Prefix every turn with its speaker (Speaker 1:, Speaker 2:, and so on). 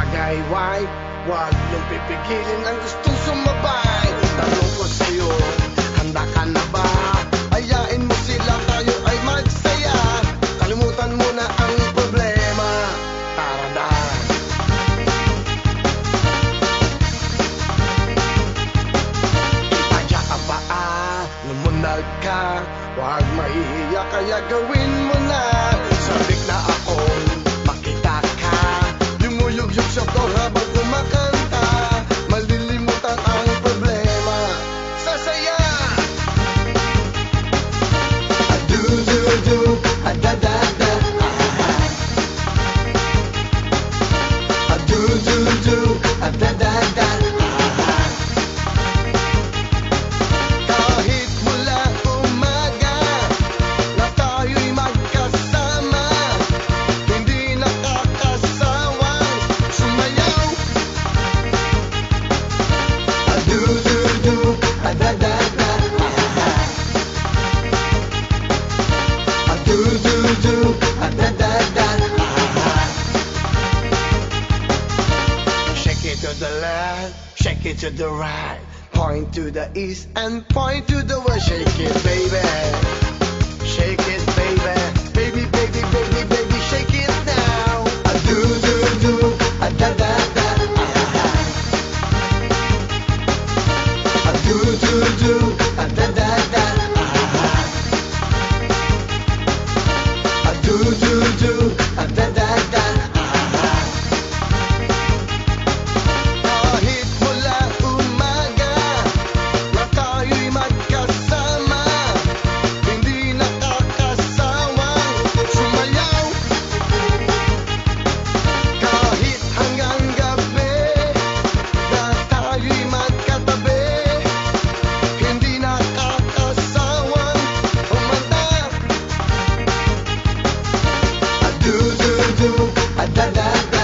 Speaker 1: Tagayway, huwag niyong pipigilin ang gustong sumabay. Tanong ko sa'yo, handa ka na ba? Ayain mo sila, tayo ay magsaya. Kalimutan mo na ang problema. Tara na. Itadya ka pa, lumunag ka. Huwag mahihiya, kaya gawin mo na. Sabik na akong makita ka. Lumuyog-yog sa to habang kumakanta. Malilimutan ang problema. Sasaya! Do-do-do, da-da-da. Do-do-do, da-da-da. Kahit mula umaga na tayo'y magkasama, hindi nakakasawang sumayaw. Do-do-do, da-da-da. Do-do-do, da-da-da. Shake it to the left, shake it to the right. Point to the east and point to the west. Shake it, baby. Shake it, baby. Baby, baby, baby, baby, shake it now. Do-do-do, da-da-da. Do-do-do, da-da-da. Do-do-do, da-da-da. Kahit mula umaga na tayo'y magkasama, hindi nakakasawang sumayaw. Kahit hanggang gabi na tayo'y magkatabi, hindi nakakasawang umanda. Do-do-do, da-da-da.